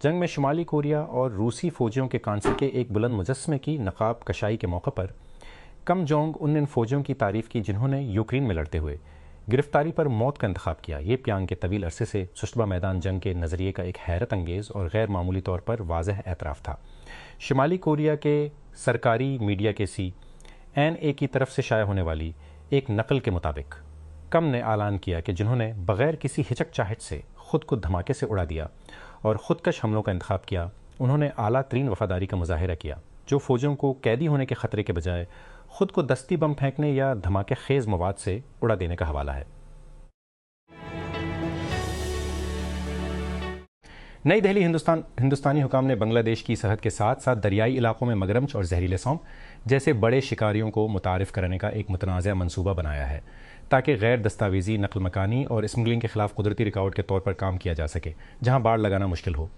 जंग में शुमाली कोरिया और रूसी फौजियों के कांसे के एक बुलंद मुजस्मे की नकाब कशाई के मौके पर कम जोंग उन फौजियों की तारीफ की जिन्होंने यूक्रेन में लड़ते हुए गिरफ्तारी पर मौत का इंतखाब किया। ये प्यांग के तवील अरसे से सुशबा मैदान जंग के नज़रिए का एक हैरत अंगेज़ और गैर मामूली तौर पर वाज़ह एतराफ़ था। शुमाली कोरिया के सरकारी मीडिया के CNA की तरफ से शाया होने वाली एक नकल के मुताबिक कम ने ऐलान किया कि जिन्होंने बग़ैर किसी हिचकचाहट से ख़ुद को धमाके से उड़ा दिया और ख़ुदकश हमलों का इंतखाब किया, उन्होंने आला तरीन वफ़ादारी का मुज़ाहिरा किया जो फ़ौजियों को कैदी होने के ख़तरे के बजाय ख़ुद को दस्ती बम फेंकने या धमाके खेज़ मवाद से उड़ा देने का हवाला है। नई दिल्ली हिंदुस्तानी हुकाम ने बांग्लादेश की सरहद के साथ साथ दरियाई इलाकों में मगरमच्छ और जहरीले सौंप जैसे बड़े शिकारियों को मुतारिफ़ करने का एक मुतनाज़ा मनसूबा बनाया है ताकि गैर दस्तावेज़ी नकल मकानी और स्मगलिंग के ख़िलाफ़ कुदरती रिकॉर्ड के तौर पर काम किया जा सके जहाँ बाड़ लगाना मुश्किल हो।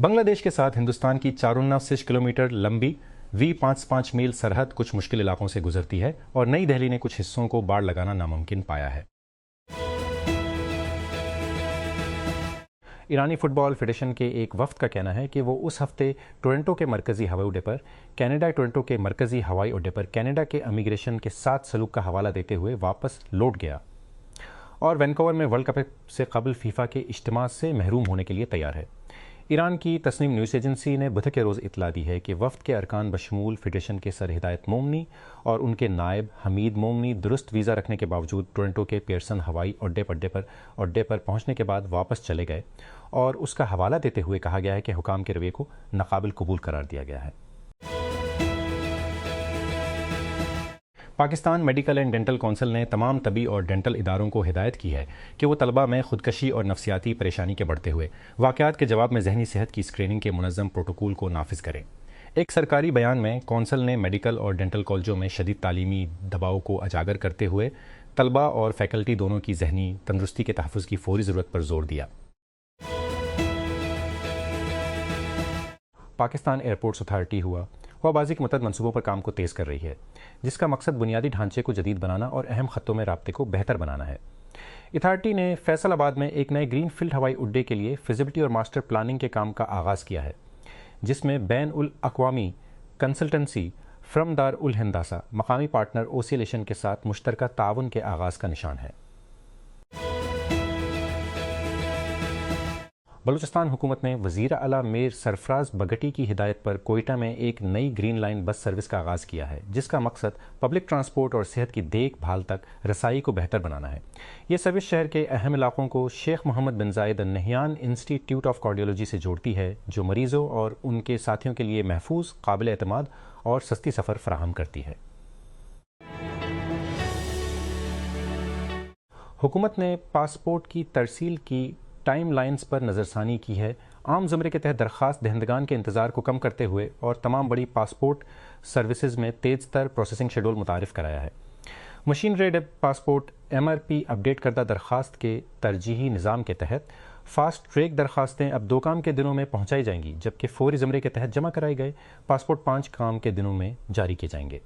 बांग्लादेश के साथ हिंदुस्तान की 479 किलोमीटर लंबी V55 मील सरहद कुछ मुश्किल इलाकों से गुजरती है और नई दिल्ली ने कुछ हिस्सों को बाड़ लगाना नामुमकिन पाया है। ईरानी फुटबॉल फेडरेशन के एक वफ्द का कहना है कि वो उस हफ्ते टोरंटो के मरकज़ी हवाई अड्डे पर टोरंटो के मरकज़ी हवाई अड्डे पर कनाडा के इमिग्रेशन के साथ सलूक का हवाला देते हुए वापस लौट गया और वैनकूवर में वर्ल्ड कप से कबल फीफा के इज्तिमा से महरूम होने के लिए तैयार है। ईरान की तस्नीम न्यूज़ एजेंसी ने बुध के रोज़ इतला दी है कि वफ़द के अरकान बशमूल फेडरेशन के सर हिदायत मोमनी और उनके नायब हमीद मोमनी दुरुस्त वीज़ा रखने के बावजूद टोरंटो के पियर्सन हवाई अड्डे पर पहुंचने के बाद वापस चले गए और उसका हवाला देते हुए कहा गया है कि हुकाम के रवैये को नाकाबिल कबूल करार दिया गया है। Pakistan medical and dental council ने तमाम तबी और डेंटल इदारों को हिदायत की है कि वो तलबा में खुदकशी और नफसियाती परेशानी के बढ़ते हुए वाक़यात के जवाब में जहनी सेहत की स्क्रीनिंग के मुनज़्ज़म प्रोटोकॉल को नाफिज करें। एक सरकारी बयान में कौंसिल ने मेडिकल और डेंटल कॉलेजों में शदीद तालीमी दबाव को उजागर करते हुए तलबा और फैकल्टी दोनों की जहनी तंदुरुस्ती के तहफ़्फ़ुज़ की फ़ौरी ज़रूरत पर जोर दिया। पाकिस्तान एयरपोर्ट्स अथॉरिटी हवाबाजी के मतद मनसूबों पर काम को तेज़ कर रही है जिसका मकसद बुनियादी ढांचे को जदीद बनाना और अहम खत्तों में राब्ते को बेहतर बनाना है। अथॉरिटी ने फैसलाबाद में एक नए ग्रीन फील्ड हवाई अड्डे के लिए फिजिबिलिटी और मास्टर प्लानिंग के काम का आगाज़ किया है जिसमें बैन उल अक़वामी कंसल्टेंसी फ्रम दार उल हिंदासा मकामी पार्टनर ओसिलेशन के साथ मुश्तरका ताउन के आगाज़ का निशान है। बलूचिस्तान हुकूमत ने वज़ीर आला मीर सरफराज बगटी की हिदायत पर कोयटा में एक नई ग्रीन लाइन बस सर्विस का आगाज़ किया है जिसका मकसद पब्लिक ट्रांसपोर्ट और सेहत की देखभाल तक रसाई को बेहतर बनाना है। ये सर्विस शहर के अहम इलाकों को Sheikh Mohammed bin Zayed Al Nahyan Institute of Cardiology से जोड़ती है जो मरीज़ों और उनके साथियों के लिए महफूज, काबिल एतमाद और सस्ती सफ़र फराहम करती है। हुकूमत ने पासपोर्ट की तरसील की टाइम लाइन्स पर नज़रसानी की है। आम ज़मरे के तहत दरख्वास्त दहंदगान के इंतज़ार को कम करते हुए और तमाम बड़ी पासपोर्ट सर्विसेज में तेज़ तर प्रोसेसिंग शेड्यूल मुतारिफ़ कराया है। Machine red passport MRP update करदा दरख्वास्त के तरजीही निज़ाम के तहत फ़ास्ट ट्रैक दरख्वास्तें अब 2 काम के दिनों में पहुँचाई जाएंगी जबकि फ़ौरी ज़मरे के तहत जमा कराए गए पासपोर्ट 5 काम के दिनों में जारी किए जाएंगे।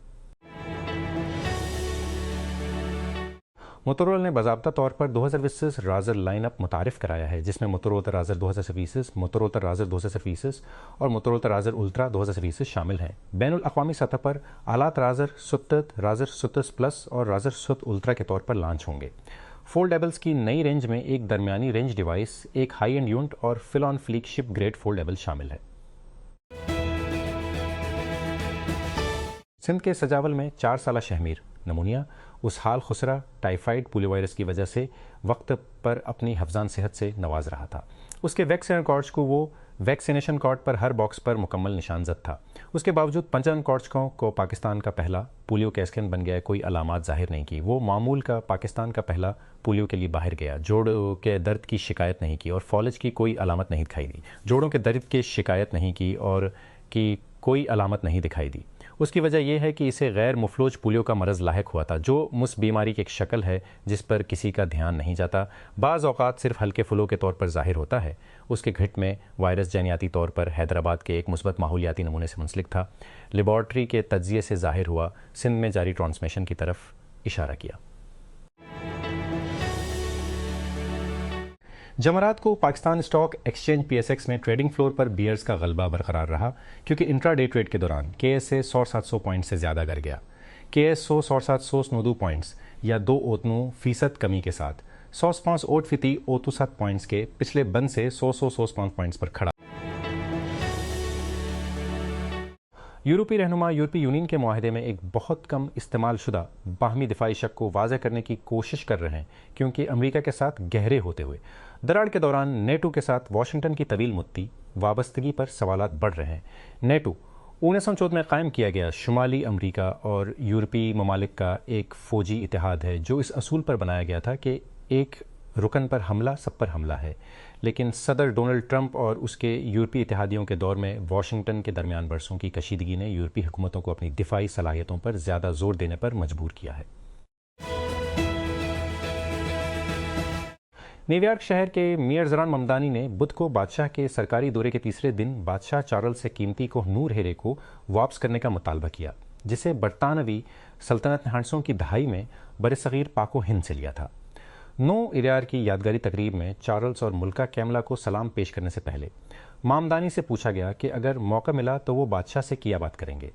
मोटोरोला ने बाज़ाब्ता तौर पर 2020 राज़र लाइनअप मुतारिफ़ कराया है जिसमें मोटोरोला राज़र 2020, मोटोरोला राज़र 2020 और मोटोरोला राज़र उल्ट्रा 2020 शामिल हैं। बैनुल अक़वामी सतह पर आलात राज़र सुतस प्लस और राज़र सुत उल्ट्रा के तौर पर लॉन्च होंगे। फोल्डेबल्स की नई रेंज में एक दरमियानी रेंज डिवाइस, एक हाई एंड यूनिट और फिल ऑन फ्लिगशिप ग्रेड फोल्डेबल शामिल है। सिंध के सजावल में 4 साला शहमीर नमूनिया, उसहाल खुसरा, टाइफाइड, पोलियो वायरस की वजह से वक्त पर अपनी हफ्जान सेहत से नवाज रहा था। उसके वैक्सीनेशन कार्ड पर हर बॉक्स पर मुकम्मल निशानजद था। उसके बावजूद 55 कार्ड्सकों को पाकिस्तान का पहला पोलियो कैस्कन बन गया। कोई अलामात जाहिर नहीं की। वो मामूल का पाकिस्तान का पहला पोलियो के लिए बाहर गया। जोड़ों के दर्द की शिकायत नहीं की और फॉलेज की कोई अलामत नहीं दिखाई दी। जोड़ों के दर्द की शिकायत नहीं की और की कोई अलामत नहीं दिखाई दी। उसकी वजह यह है कि इसे गैर मुफलोज पोलियो का मरज़ लाहिक हुआ था जो मुस बीमारी की एक शक्ल है जिस पर किसी का ध्यान नहीं जाता। बाज़ औक़ात सिर्फ हल्के फुलों के तौर पर ज़ाहिर होता है। उसके घिट में वायरस जैनियाती तौर पर हैदराबाद के एक मुस्बत माहौलियाती नमूने से मुंसलिक था। लेबॉर्ट्री के तज्ज़िये से ज़ाहिर हुआ, सिंध में जारी ट्रांसमिशन की तरफ इशारा किया। जमरात को पाकिस्तान स्टॉक एक्सचेंज PSX में ट्रेडिंग फ्लोर पर बियर्स का गलबा बरकरार रहा क्योंकि इंट्राडे ट्रेड के दौरान KSA 100-700 पॉइंट से ज़्यादा गिर गया। KS 100-700 पॉइंट्स या 2% कमी के साथ 100 पॉइंट्स के पिछले बंद से 100 पॉइंट्स पर खड़ा। यूरोपीय रहनुमा यूरोपीय यूनियन के मुआहदे में एक बहुत कम इस्तेमाल शुदा बाहमी दिफाई शक को वाज़ह करने की कोशिश कर रहे हैं क्योंकि अमेरिका के साथ गहरे होते हुए दरार के दौरान नेटो के साथ वाशिंगटन की तवील मुद्दती वाबस्तगी पर सवालात बढ़ रहे हैं। नेटो 1964 में कायम किया गया शुमाली अमेरिका और यूरोपीय ममालिक का एक फ़ौजी इतिहाद है जो इस असूल पर बनाया गया था कि एक रुकन पर हमला सब पर हमला है। लेकिन सदर डोनाल्ड ट्रंप और उसके यूरोपीय इत्तेहादियों के दौर में वाशिंगटन के दरमियान बरसों की कशीदगी ने यूरोपीय हुकूमतों को अपनी दिफाई सलाहियतों पर ज़्यादा जोर देने पर मजबूर किया है। न्यूयॉर्क शहर के मेयर ज़रान ममदानी ने बुध को बादशाह के सरकारी दौरे के तीसरे दिन बादशाह चार्ल्स से कीमती कोह-नूर हीरे को वापस करने का मुतालबा किया जिसे बरतानवी सल्तनत ने 1900 की दहाई में बरसगीर पाको हिंद से लिया था। 9 इरयार की यादगारी तकरीब में चार्ल्स और मुल्का कैमला को सलाम पेश करने से पहले मामदानी से पूछा गया कि अगर मौका मिला तो वो बादशाह से क्या बात करेंगे।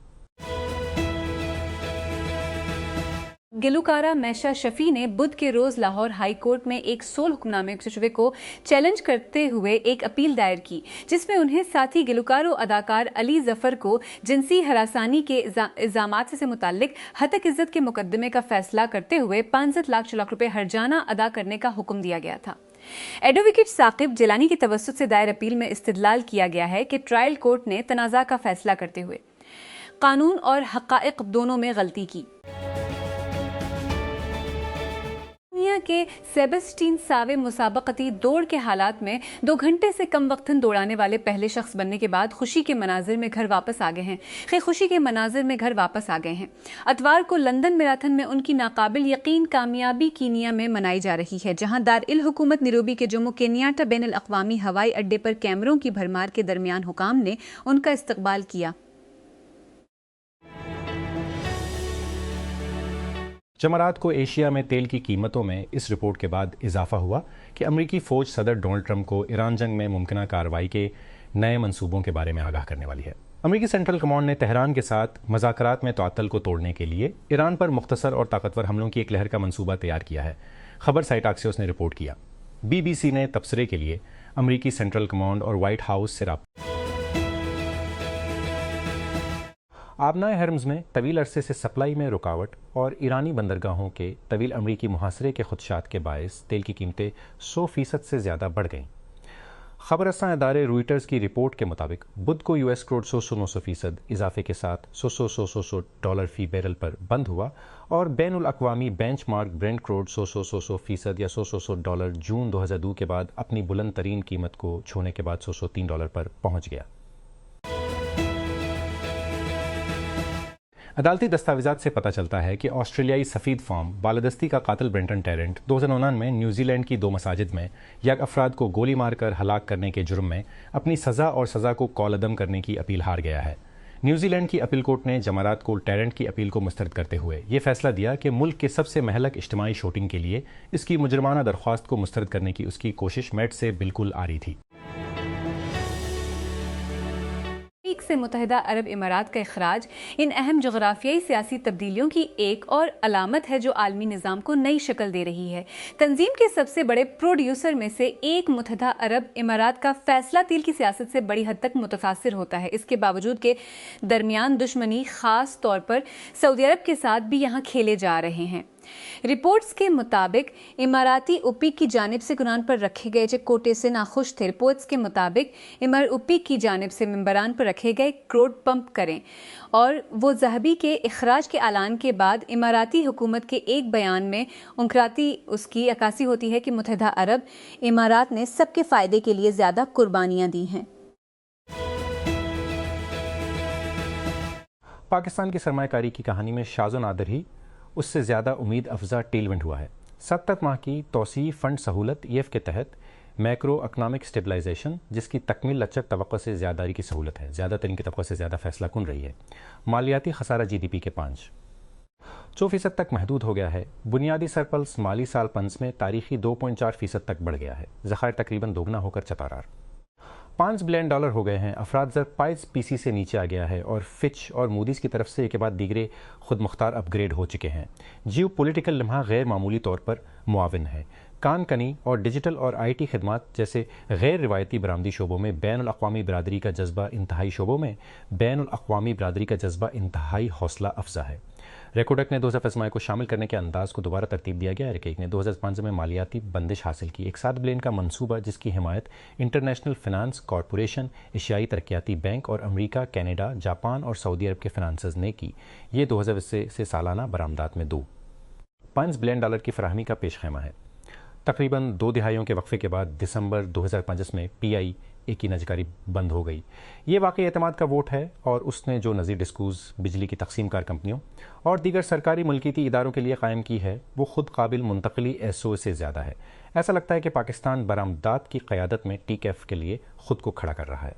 गिलुकारा मैशा शफी ने बुध के रोज लाहौर हाई कोर्ट में एक 16 हुक्मनामे कशवे को चैलेंज करते हुए एक अपील दायर की जिसमें उन्हें साथी गिलुकार अदाकार अली जफर को जिनसी हरासानी के इल्जामात से मुताल्लिक हतक इज्जत के मुकदमे का फैसला करते हुए 65 लाख रुपए हर्जाना अदा करने का हुक्म दिया गया था। एडवोकेट साकिब जिलानी की तवस्सुत से दायर अपील में इस्तदलाल किया गया है कि ट्रायल कोर्ट ने तनाज़ा का फैसला करते हुए कानून और हक़ाइक़ दोनों में गलती की। दुनिया के सेबेस्टियन सावे मुसाबकती दौड़ के हालात में 2 घंटे से कम वक्तन दौड़ाने वाले पहले शख्स बनने के बाद खुशी के मनाजिर में घर वापस आ गए हैं। खुशी के मनाजिर में घर वापस आ गए हैं। अतवार को लंदन मैराथन में उनकी नाकाबिल यकीन कामयाबी कीनिया में मनाई जा रही है जहां दार-इल हुकूमत नैरोबी के जोमो केनियाटा बैनुल अक़वामी हवाई अड्डे पर कैमरों की भरमार के दरमियान हुकाम ने उनका इस्तकबाल किया। जमरात को एशिया में तेल की कीमतों में इस रिपोर्ट के बाद इजाफा हुआ कि अमरीकी फ़ौज सदर डोनाल्ड ट्रंप को ईरान जंग में मुमकिन कार्रवाई के नए मंसूबों के बारे में आगाह करने वाली है। अमरीकी सेंट्रल कमांड ने तेहरान के साथ मज़ाकरात में तअत्तुल को तोड़ने के लिए ईरान पर मुख्तसर और ताकतवर हमलों की एक लहर का मंसूबा तैयार किया है। खबर साइट आक्सियोस ने रिपोर्ट किया। BBC ने तबसरे के लिए अमरीकी सेंट्रल कमांड और वाइट हाउस से आबनाए हरम्स में तवील अरसे से सप्लाई में रुकावट और ईरानी बंदरगाहों के तवील अमरीकी मुहासरे के खुदशात के बायस तेल की कीमतें 100% से ज़्यादा बढ़ गईं। खबर रसां अदारे रॉयटर्स की रिपोर्ट के मुताबिक बुध को US क्रूड 100-900% इजाफे के साथ $100 फ़ी बैरल पर बंद हुआ और बैनुल अक़वामी बेंचमार्क ब्रेंट क्रूड 100% या $100 जून 2002 के बाद अपनी बुलंद तरीन कीमत को छूने के बाद $103 पर पहुँच गया। अदालती दस्तावेजात से पता चलता है कि ऑस्ट्रेलियाई सफ़ीद फार्म बालादस्ती का कातिल ब्रेंटन टेरेंट 2009 में न्यूजीलैंड की 2 मसाजिद में यक अफराद को गोली मारकर हलाक करने के जुर्म में अपनी सज़ा को कॉलअदम करने की अपील हार गया है। न्यूजीलैंड की अपील कोर्ट ने जमारात को टेरेंट की अपील को मुस्तरद करते हुए ये फैसला दिया कि मुल्क के सबसे महलक इज्तिमाई शूटिंग के लिए इसकी मुजरमाना दरख्वास्त को मुस्तरद करने की उसकी कोशिश मेट से बिल्कुल आ रही थी। से मुत्तहिदा अरब इमारात का इखराज इन अहम जोग्राफियाई सियासी तब्दीलियों की एक और अलामत है जो आलमी निज़ाम को नई शक्ल दे रही है। तंजीम के सबसे बड़े प्रोड्यूसर में से एक मुत्तहिदा अरब इमारात का फैसला तेल की सियासत से बड़ी हद तक मुतफासिर होता है। इसके बावजूद के दरमियान दुश्मनी खास तौर पर सऊदी अरब के साथ भी यहाँ खेले जा रहे हैं। रिपोर्ट्स के मुताबिक इमाराती ओपेक की जानिब से गुनान पर रखे गए जो कोटे से नाखुश थे। रिपोर्ट्स के मुताबिक इमर ओपेक की जानिब से मेंबरान पर रखे गए क्रूड पंप करें और वो ज़हबी के इखराज के ऐलान के बाद इमाराती हुकूमत के एक बयान में उनकराती उसकी अक्कासी होती है कि मुत्तहिदा अरब इमारात ने सबके फ़ायदे के लिए ज़्यादा कुर्बानियाँ दी हैं। पाकिस्तान की सरमायाकारी की कहानी में शाज़ो नादिर ही उससे ज़्यादा उम्मीद अफजा टेलविंड हुआ है। 7 माह की तोसी फंड सहूलत EF के तहत मैक्रो इकनॉमिक स्टेबलाइजेशन जिसकी तकमील लचक तवक्को से ज़्यादारी की सहूलत है, ज़्यादातर इनकी तवक्को से ज़्यादा फैसला कुन रही है। मालियाती खसारा GDP के 5। 4% तक महदूद हो गया है। बुनियादी सरप्लस माली साल पंस में तारीखी 2.4% तक बढ़ गया है। ज़खायर तकरीबन दोगुना होकर चतारार। $5 बिलियन हो गए हैं। अफराद ज़र 5 पीसी से नीचे आ गया है और फिच और मूडीज़ की तरफ से एक के बाद दीगरे खुद मुख्तार अपग्रेड हो चुके हैं। जियो पोलिटिकल लम्हा गैर मामूली तौर पर मुआविन है। कान कनी और डिजिटल और IT खिदमात जैसे गैर रिवायती बरामदी शोबों में बैनुल अक़वामी बरादरी का जज्बा इंतहाई शोबों में बैनुल अक़वामी बरादरी का जज्बा इंतहाई हौसला अफजा है। रेकोडक ने 2000 फजमाए को शामिल करने के अंदाज को दोबारा तरतीब दिया गया। रेकेक ने 2005 में मालियाती बंदिश हासिल की। एक 7 बिलियन का मंसूबा जिसकी हिमायत इंटरनेशनल फिनांस कॉरपोरेशन, एशियाई तरक्याती बैंक और अमेरिका, कनाडा, जापान और सऊदी अरब के फिनांसर्स ने की। ये 2020 से सालाना बरामदात में $5 बिलियन की फराहमी का पेश खैमा है। तकरीबन 2 दिहाइयों के वक्फे के बाद दिसंबर 2005 में PIA की नजकारी बंद हो गई। ये वाकई एतमाद का वोट है और उसने जो नज़ीर डिस्कूज बिजली की तकसीम कार कंपनियों और दीगर सरकारी मुल्कियती इदारों के लिए कायम की है वो खुद काबिल मुंतकली SO से ज़्यादा है। ऐसा लगता है कि पाकिस्तान बरामदात की क़यादत में TCAF के लिए खुद को खड़ा कर रहा है।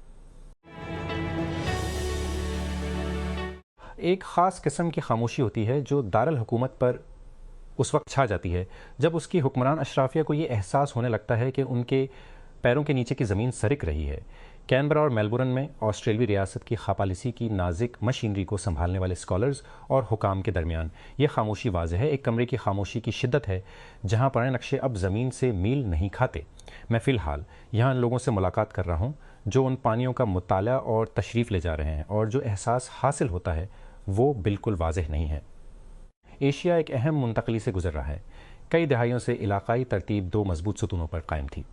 एक ख़ास किस्म की खामोशी होती है जो दारुल हुकूमत पर उस वक्त छा जाती है जब उसकी हुक्मरान अशराफिया को ये एहसास होने लगता है कि उनके पैरों के नीचे की ज़मीन सरक रही है। कैनबरा और मेलबुर्न में ऑस्ट्रेलियाई रियासत की खापालिसी की नाजिक मशीनरी को संभालने वाले स्कॉलर्स और हुकाम के दरमियान ये खामोशी वाज़ेह है। एक कमरे की खामोशी की शिद्दत है जहाँ पुराने नक्शे अब ज़मीन से मील नहीं खाते। मैं फ़िलहाल यहाँ इन लोगों से मुलाकात कर रहा हूँ जो उन पानियों का मुताला और तशरीफ़ ले जा रहे हैं और जो एहसास हासिल होता है वो बिल्कुल वाज़ेह नहीं है। एशिया एक अहम मुंतकली से गुजर रहा है। कई दहाइयों से इलाकाई तरतीब 2 मजबूत सतूनों पर कायम थी,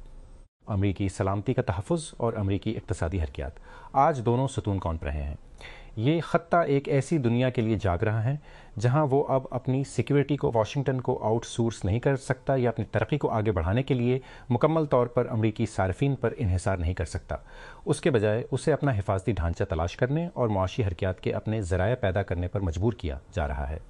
अमरीकी सलामती का तहफ़्फ़ुज़ और अमरीकी इक़्तिसादी हरकियात। आज दोनों सतून कौन रहे हैं। ये ख़त्ता एक ऐसी दुनिया के लिए जाग रहा है जहां वो अब अपनी सिक्योरिटी को वाशिंगटन को आउटसोर्स नहीं कर सकता या अपनी तरक्की को आगे बढ़ाने के लिए मुकम्मल तौर पर अमरीकी सार्फिन पर इन्हिसार नहीं कर सकता। उसके बजाय उसे अपना हिफाजती ढांचा तलाश करने और मुआशी हरकियात के अपने ज़राए पैदा करने पर मजबूर किया जा रहा है।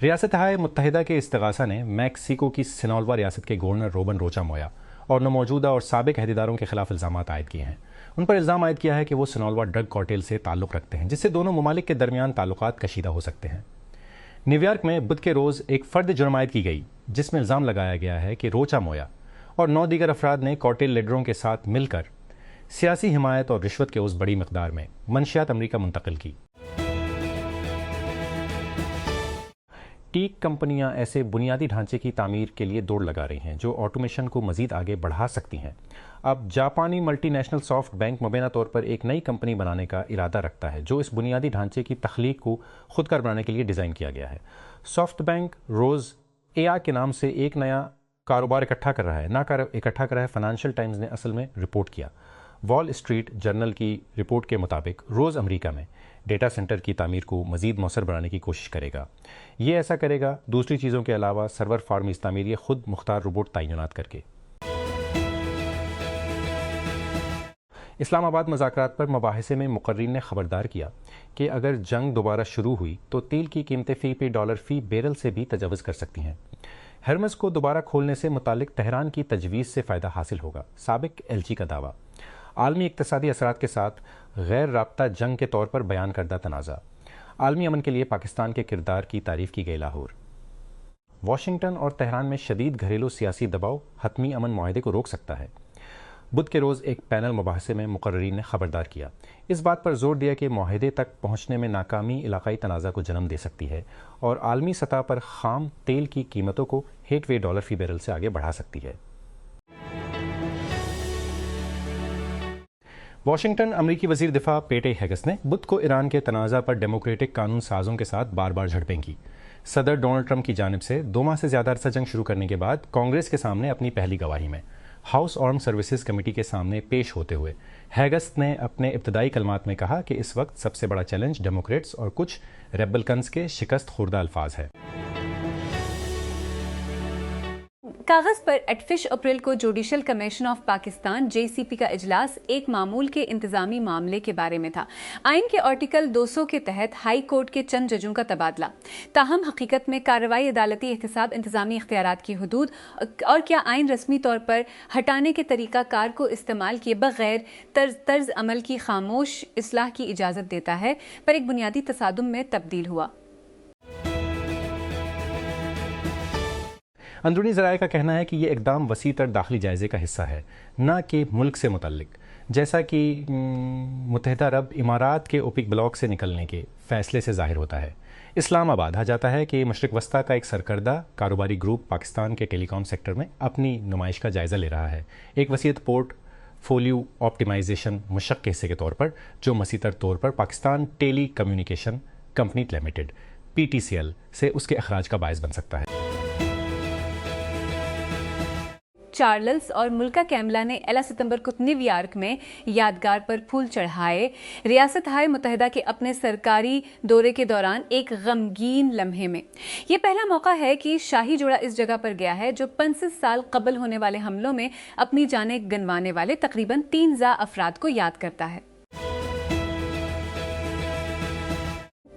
रियासत-ए मुत्तहिदा के इस्तिगासा ने मैक्सिको की सिनोल्वा रियासत के गवर्नर रोबन रोचा मोया और मौजूदा और साबिक अहदेदारों के खिलाफ इल्ज़ामात आयद किए हैं। उन पर इल्ज़ाम आयद किया है कि वो सिनोल्वा ड्रग कार्टेल से ताल्लुक़ रखते हैं जिससे दोनों ममालिक के दरमियान ताल्लुकात कशीदा हो सकते हैं। न्यूयॉर्क में बुध के रोज़ एक फ़र्द जुर्म आयद की गई जिसमें इल्ज़ाम लगाया गया है कि रोचा मोया और 9 दीगर अफराद ने कार्टेल लीडरों के साथ मिलकर सियासी हिमायत और रिश्वत के उस बड़ी मकदार में मंशियात अमरीका मुंतकिल की। टेक कंपनियां ऐसे बुनियादी ढांचे की तामीर के लिए दौड़ लगा रही हैं जो ऑटोमेशन को मजीद आगे बढ़ा सकती हैं। अब जापानी मल्टीनेशनल सॉफ्ट बैंक मुबैना तौर पर एक नई कंपनी बनाने का इरादा रखता है जो इस बुनियादी ढांचे की तख्लीक को खुदकार बनाने के लिए डिज़ाइन किया गया है। सॉफ्ट बैंक रोज़ AI के नाम से एक नया कारोबार इकट्ठा कर रहा है। फाइनेंशियल टाइम्स ने असल में रिपोर्ट किया। वॉल स्ट्रीट जर्नल की रिपोर्ट के मुताबिक रोज़ अमेरिका में डेटा सेंटर की तामीर को मज़ीद मौसर बनाने की कोशिश करेगा। ये ऐसा करेगा दूसरी चीज़ों के अलावा सर्वर फार्म तामीर ये खुद मुख्तार रोबोट तैनात करके। इस्लामाबाद मुज़ाकरात पर मुबाहिसे में मुकर्रीन ने खबरदार किया कि अगर जंग दोबारा शुरू हुई तो तेल की कीमतें $फी बैरल से भी तजावज़ कर सकती हैं। हर्मस को दोबारा खोलने से मुतालिक तेहरान की तजवीज़ से फ़ायदा हासिल होगा, साबिक LG का दावा। आलमी इक़्तिसादी असरात के साथ गैर राब्ता जंग के तौर पर बयान करदा तनाज़ा। आलमी अमन के लिए पाकिस्तान के किरदार की तारीफ़ की गई लाहौर। वाशिंगटन और तेहरान में शदीद घरेलू सियासी दबाव हतमी अमन मुआहदे को रोक सकता है। बुध के रोज़ एक पैनल मुबाहसे में मुकर्रीन ने खबरदार किया, इस बात पर जोर दिया कि मुआहदे तक पहुँचने में नाकामी इलाकाई तनाज़ा को जन्म दे सकती है और आलमी सतह पर खाम तेल की कीमतों को $8 फी बैरल से आगे बढ़ा सकती है। वाशिंगटन अमरीकी वज़ीर दिफा पेटे हेगस ने बुध को ईरान के तनाज़ा पर डेमोक्रेटिक कानून साजों के साथ बार बार झड़पें की। सदर डोनाल्ड ट्रंप की जानिब से 2 माह से ज़्यादा अरसा जंग शुरू करने के बाद कांग्रेस के सामने अपनी पहली गवाही में हाउस आर्म सर्विसेज कमेटी के सामने पेश होते हुए हेगस ने अपने इब्तदाई कलमात में कहा कि इस वक्त सबसे बड़ा चैलेंज डेमोक्रेट्स और कुछ रेबल्कन्स के शिकस्त खुर्दा अल्फाज है। कागज पर 28 अप्रैल को judicial commission of Pakistan JCP का इजलास एक मामूल के इंतजामी मामले के बारे में था। आइन के आर्टिकल 200 के तहत हाई कोर्ट के चंद जजों का तबादला। ताहम हकीकत में कार्रवाई अदालती एहतसाब इंतजामी इख्तियारात की हदूद और क्या आइन रस्मी तौर पर हटाने के तरीक़ाकार को इस्तेमाल किए बगैर तर्ज अमल की खामोश इस्लाह की इजाज़त देता है, पर एक बुनियादी तसादुम में तब्दील हुआ। अंदरूनी ज़राए का कहना है कि ये इक़दाम वसी तर दाखिली जायज़े का हिस्सा है, न कि मुल्क से मुतल्लिक, जैसा कि मुत्तहिदा अरब इमारात के ओपिक ब्लॉक से निकलने के फ़ैसले से ज़ाहिर होता है। इस्लामाबाद कहा जाता है कि मशरिक़ वस्ता का एक सरकर्दा कारोबारी ग्रुप पाकिस्तान के टेलीकॉम सेक्टर में अपनी नुमाइश का जायज़ा ले रहा है, एक वसीयत पोर्टफोलियो ऑप्टिमाइजेशन मुशक्क़ के हिस्से के तौर पर, जो मसीतर तौर पर Pakistan telecommunication company limited PTCL से उसके अखराज का बायस बन सकता है। चार्ल्स और मुल्का कैमला ने 11 सितंबर को न्यूयॉर्क में यादगार पर फूल चढ़ाए। रियासत हाय मुत्तहिदा के अपने सरकारी दौरे के दौरान एक गमगीन लम्हे में ये पहला मौका है कि शाही जोड़ा इस जगह पर गया है जो 35 साल कबल होने वाले हमलों में अपनी जानें गंवाने वाले तकरीबन 3 अफराद को याद करता है।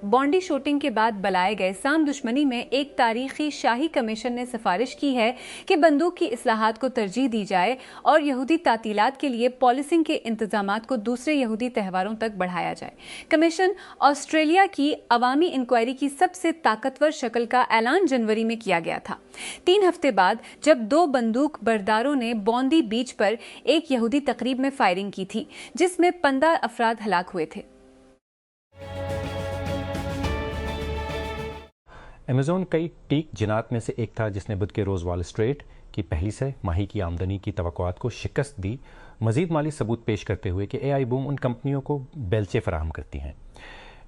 बॉन्डी शूटिंग के बाद बुलाए गए साम दुश्मनी में एक तारीखी शाही कमीशन ने सिफारिश की है कि बंदूक की इस्लाहात को तरजीह दी जाए और यहूदी तातीलात के लिए पॉलिसिंग के इंतजामात को दूसरे यहूदी त्यौहारों तक बढ़ाया जाए। कमीशन ऑस्ट्रेलिया की अवामी इंक्वायरी की सबसे ताकतवर शक्ल का ऐलान जनवरी में किया गया था, 3 हफ्ते बाद, जब 2 बंदूक बरदारों ने बॉन्डी बीच पर एक यहूदी तकरीब में फायरिंग की थी जिसमें 15 अफराद हलाक हुए थे। अमेज़ॉन कई टीक जिनात में से एक था जिसने बुध के रोज़ वॉल स्ट्रीट की पहली से माही की आमदनी की तवक्कुआत को शिकस्त दी, मज़ीद माली सबूत पेश करते हुए कि AI बूम उन कंपनियों को बेलचे फराहम करती हैं।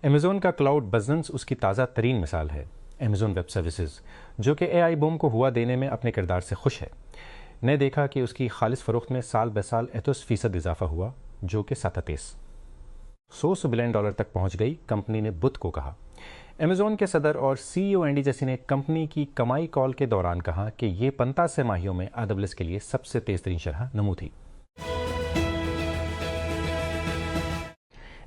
अमेज़ॉन का क्लाउड बिजनेस उसकी ताज़ा तरीन मिसाल है। अमेज़ॉन वेब सर्विसेज, जो कि AI बूम को हुआ देने में अपने किरदार से खुश है, ने देखा कि उसकी खालिस फ़रोख्त में साल ब साल 33% इजाफा हुआ, जो कि 100 बिलियन डॉलर तक पहुँच गई। कंपनी ने बुध को कहा। अमेज़ॉन के सदर और CEO एंडी जेसी ने कंपनी की कमाई कॉल के दौरान कहा कि ये 15 माहियों में AWS के लिए सबसे तेज़ तरीन शरह नमू थी।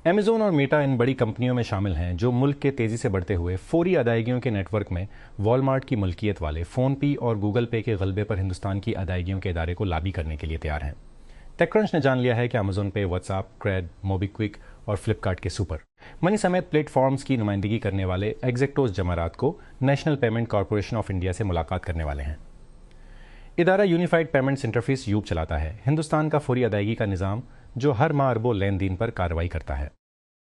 अमेज़ॉन और मेटा इन बड़ी कंपनियों में शामिल हैं जो मुल्क के तेज़ी से बढ़ते हुए फौरी अदायगियों के नेटवर्क में वॉलमार्ट की मलकियत वाले फ़ोनपे और गूगल पे के गलबे पर हिंदुस्तान की अदायगियों के इदारे को लाबी करने के लिए तैयार हैं। टेकक्रंच ने जान लिया है कि अमेज़ॉन पे, व्हाट्सएप, क्रेड, मोबीक्विक और फ्लिपकार्ट के सुपर मनी समेत प्लेटफॉर्म्स की नुमाइंदगी करने वाले एग्जेक्टोस जमारात को national payment corporation of India से मुलाकात करने वाले हैं। इदारा यूनिफाइड पेमेंट्स इंटरफेस यूब चलाता है, हिंदुस्तान का फौरी अदायगी का निज़ाम, जो हर माह अरबों लेन देन पर कार्रवाई करता है।